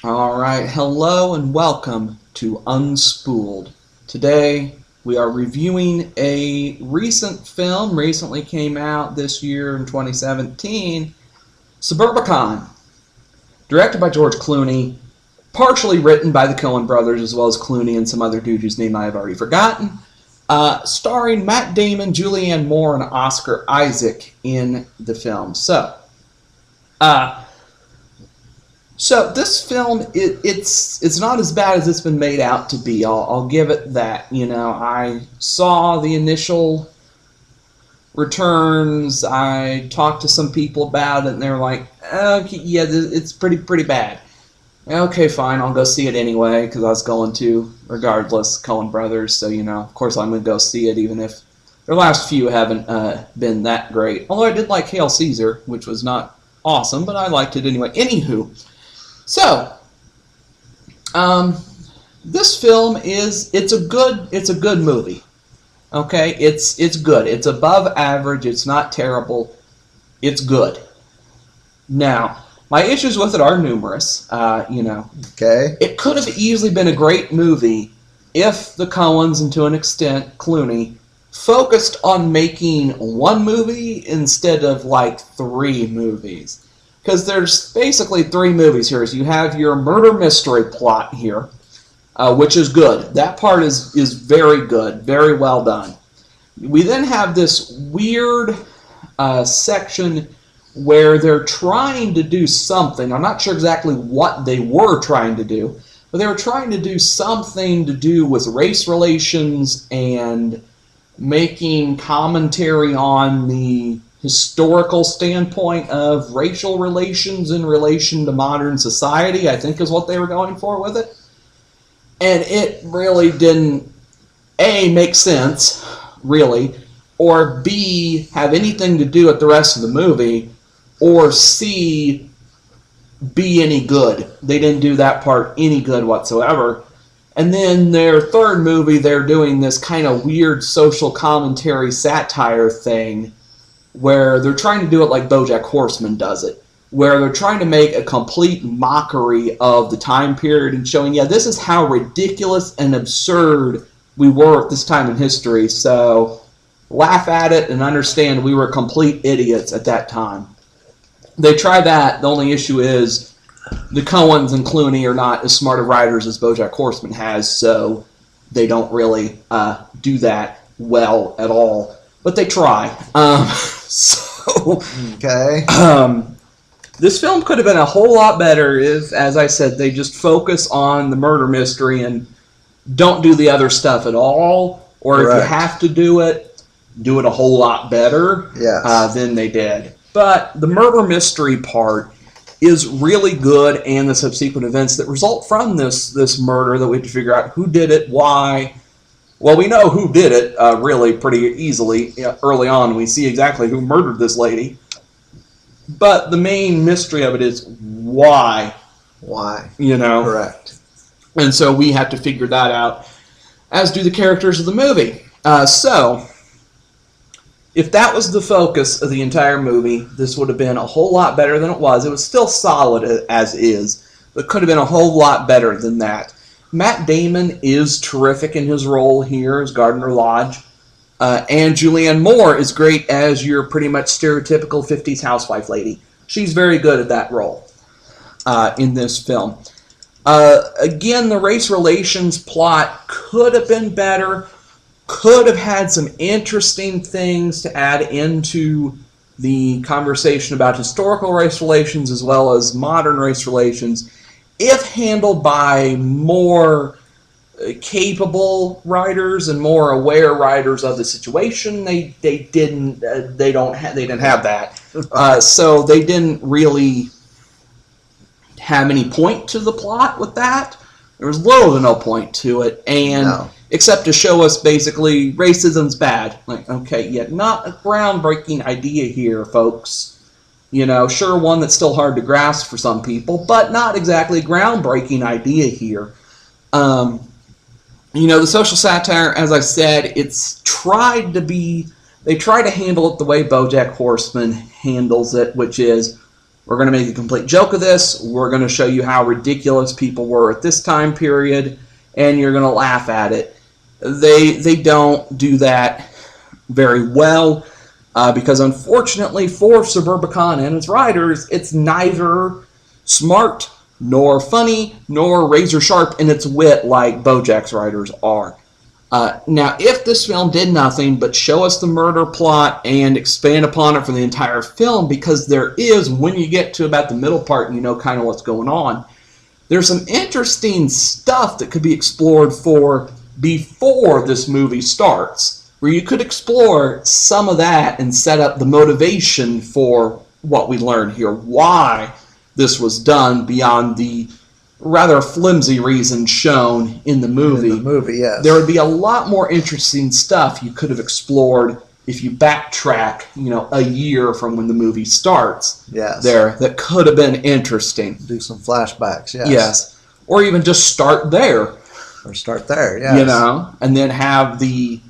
All right, hello and welcome to Unspooled. Today we are reviewing a recent film, recently came out this year in 2017, Suburbicon, directed by George Clooney, partially written by the Coen brothers as well as Clooney and some other dude whose name I have already forgotten, starring Matt Damon, Julianne Moore, and Oscar Isaac in the film. So this film, it's not as bad as it's been made out to be. I'll give it that. You know, I saw the initial returns. I talked to some people about it, and they're like, okay, yeah, it's pretty bad. Okay, fine, I'll go see it anyway, because I was going to, regardless, Coen Brothers, so, you know, of course I'm going to go see it, even if their last few haven't been that great. Although I did like Hail Caesar, which was not awesome, but I liked it anyway. Anywho, so, this film it's a good movie. Okay, it's good. It's above average. It's not terrible. It's good. Now, my issues with it are numerous. Okay. It could have easily been a great movie if the Coens, and to an extent Clooney, focused on making one movie instead of like 3 movies. Because there's basically 3 movies here. So you have your murder mystery plot here, which is good. That part is very good, very well done. We then have this weird section where they're trying to do something. I'm not sure exactly what they were trying to do, but they were trying to do something to do with race relations and making commentary on the historical standpoint of racial relations in relation to modern society, I think is what they were going for with it. And it really didn't, A, make sense, really, or B, have anything to do with the rest of the movie, or C, be any good. They didn't do that part any good whatsoever. And then their third movie, they're doing this kind of weird social commentary satire thing where they're trying to do it like BoJack Horseman does it, where they're trying to make a complete mockery of the time period and showing, yeah, this is how ridiculous and absurd we were at this time in history, so laugh at it and understand we were complete idiots at that time. They try that. The only issue is the Coens and Clooney are not as smart of writers as BoJack Horseman has, so they don't really do that well at all. But they try. Okay. This film could have been a whole lot better if, as I said, they just focus on the murder mystery and don't do the other stuff at all. Or Correct. If you have to do it a whole lot better than they did. But the murder mystery part is really good, and the subsequent events that result from this murder that we have to figure out who did it, why. Well, we know who did it really pretty easily early on. We see exactly who murdered this lady. But the main mystery of it is why. Why? You know? Correct. And so we have to figure that out, as do the characters of the movie. So, if that was the focus of the entire movie, this would have been a whole lot better than it was. It was still solid as is, but could have been a whole lot better than that. Matt Damon is terrific in his role here as Gardner Lodge. And Julianne Moore is great as your pretty much stereotypical 50s housewife lady. She's very good at that role in this film. Again, the race relations plot could have been better, could have had some interesting things to add into the conversation about historical race relations as well as modern race relations, if handled by more capable writers and more aware writers of the situation. They didn't have that, so they didn't really have any point to the plot with that. There was little to no point to it, and except to show us basically racism's bad. Like, okay, yeah, not a groundbreaking idea here, folks. You know, sure, one that's still hard to grasp for some people, but not exactly a groundbreaking idea here. You know, the social satire, as I said, they try to handle it the way BoJack Horseman handles it, which is We're going to make a complete joke of this. We're going to show you how ridiculous people were at this time period, and you're going to laugh at it. They don't do that very well because, unfortunately, for Suburbicon and its writers, it's neither smart nor funny nor razor sharp in its wit like BoJack's writers are. Now, if this film did nothing but show us the murder plot and expand upon it for the entire film, because there is, when you get to about the middle part and you know kind of what's going on, there's some interesting stuff that could be explored for before this movie starts, where you could explore some of that and set up the motivation for what we learn here, why this was done beyond the rather flimsy reasons shown in the movie. In the movie, yes. There would be a lot more interesting stuff you could have explored if you backtrack, a year from when the movie starts. Yes. There, that could have been interesting. Do some flashbacks, yes. Yes. Or even just start there. Or start there, yes. And then have the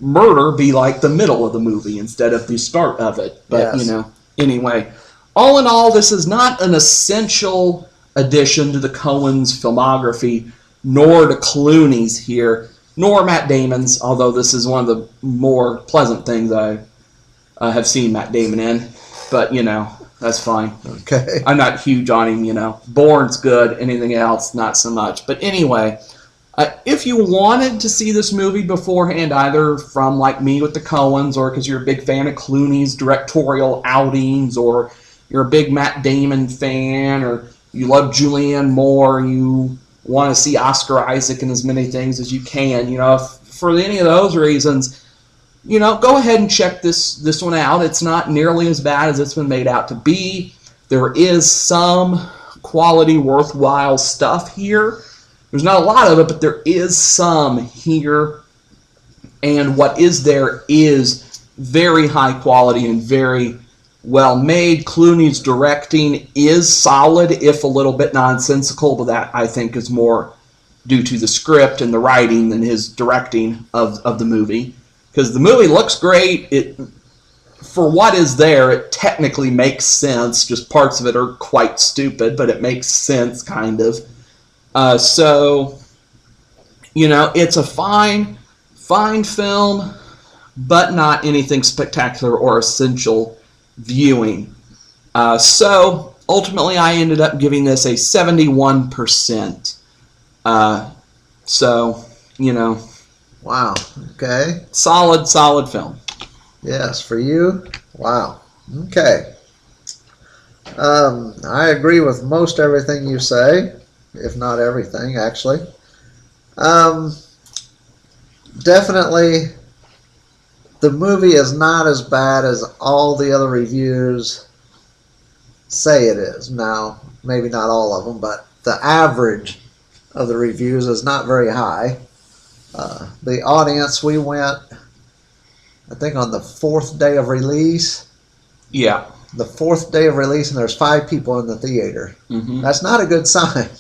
murder be like the middle of the movie instead of the start of it. But, yes. Anyway. All in all, this is not an essential addition to the Coens' filmography, nor to Clooney's here, nor Matt Damon's, although this is one of the more pleasant things I have seen Matt Damon in. But, that's fine. Okay. I'm not huge on him, Bourne's good, anything else, not so much. But anyway, if you wanted to see this movie beforehand, either from like me with the Coens, or because you're a big fan of Clooney's directorial outings, or you're a big Matt Damon fan, or you love Julianne Moore, you want to see Oscar Isaac in as many things as you can, for any of those reasons, go ahead and check this one out. It's not nearly as bad as it's been made out to be. There is some quality, worthwhile stuff here. There's not a lot of it, but there is some here. And what is there is very high quality and very well made. Clooney's directing is solid, if a little bit nonsensical, but that I think is more due to the script and the writing than his directing of the movie. Because the movie looks great. For what is there, it technically makes sense. Just parts of it are quite stupid, but it makes sense, kind of. So, it's a fine film, but not anything spectacular or essential viewing. So ultimately I ended up giving this a 71%. Wow. Okay. Solid film. Yes, for you. Wow. Okay. I agree with most everything you say, if not everything, actually. Definitely, the movie is not as bad as all the other reviews say it is. Now, maybe not all of them, but the average of the reviews is not very high. The audience, we went, I think, on the 4th day of release. Yeah. The 4th day of release, and there's 5 people in the theater. Mm-hmm. That's not a good sign.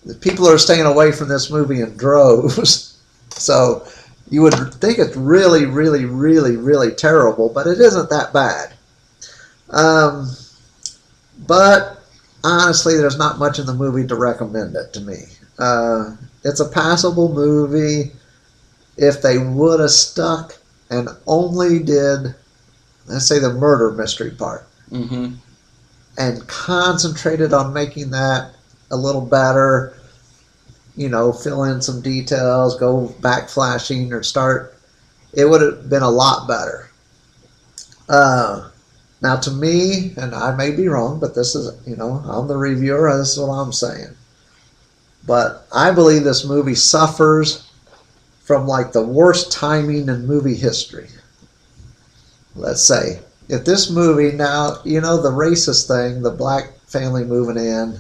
The people are staying away from this movie in droves. So you would think it's really, really, really, really terrible, but it isn't that bad. But honestly, there's not much in the movie to recommend it to me. It's a passable movie. If they would have stuck and only did, let's say, the murder mystery part, mm-hmm. and concentrated on making that a little better, fill in some details, go back flashing or start, it would have been a lot better. Now, to me, and I may be wrong, but this is, I'm the reviewer, this is what I'm saying. But I believe this movie suffers from like the worst timing in movie history. Let's say, if this movie now, the racist thing, the black family moving in,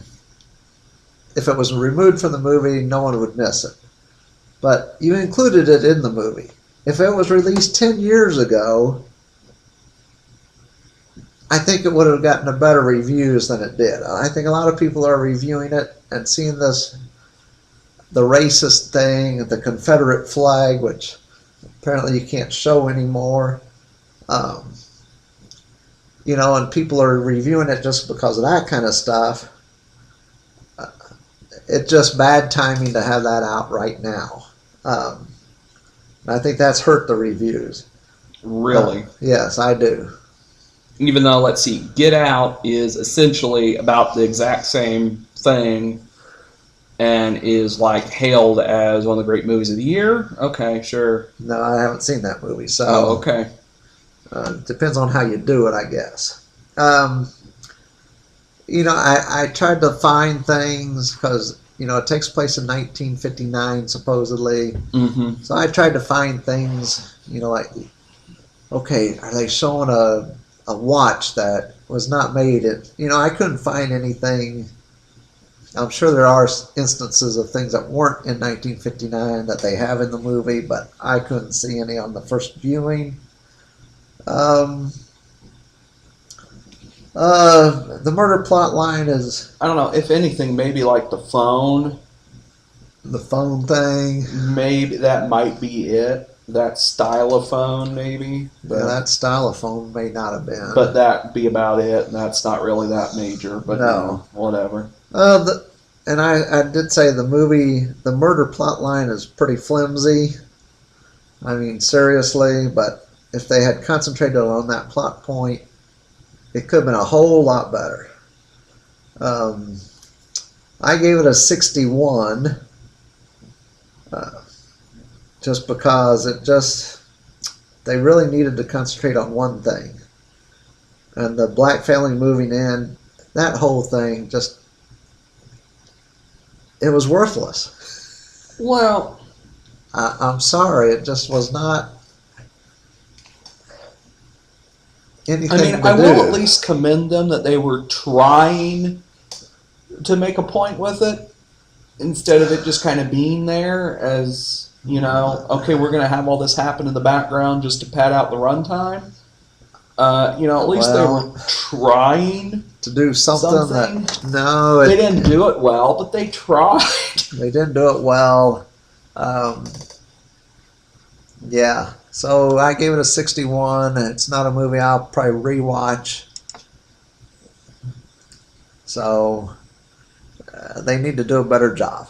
if it was removed from the movie, no one would miss it. But you included it in the movie. If it was released 10 years ago, I think it would have gotten a better reviews than it did. I think a lot of people are reviewing it and seeing this, the racist thing, the Confederate flag, which apparently you can't show anymore. and people are reviewing it just because of that kind of stuff. It's just bad timing to have that out right now. I think that's hurt the reviews. Really? Yes, I do. Even though, let's see, Get Out is essentially about the exact same thing and is like hailed as one of the great movies of the year. Okay, sure. No, I haven't seen that movie, so Oh, okay. Depends on how you do it, I guess. I tried to find things because it takes place in 1959 supposedly. Mm-hmm. So I tried to find things, like, okay, are they showing a watch that was not made I couldn't find anything. I'm sure there are instances of things that weren't in 1959 that they have in the movie, but I couldn't see any on the first viewing. The murder plot line is, I don't know, if anything, maybe like the phone thing. Maybe that might be it. That style of phone, maybe. But, Yeah, that style of phone may not have been. But that'd be about it. That's not really that major. But no, whatever. And I did say the murder plot line is pretty flimsy. I mean, seriously, but if they had concentrated on that plot point, it could have been a whole lot better. I gave it a 61, just because they really needed to concentrate on one thing. And the black family moving in, that whole thing it was worthless. Well, I'm sorry, it just was not anything I will at least commend them that they were trying to make a point with it instead of it just kind of being there as, okay, we're going to have all this happen in the background just to pad out the runtime. At least they were trying to do something. They didn't do it well, but they tried. They didn't do it well. Yeah. So I gave it a 61. It's not a movie I'll probably rewatch. So they need to do a better job.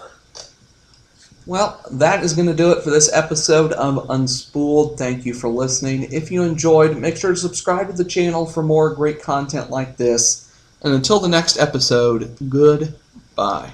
Well, that is going to do it for this episode of Unspooled. Thank you for listening. If you enjoyed, make sure to subscribe to the channel for more great content like this. And until the next episode, goodbye.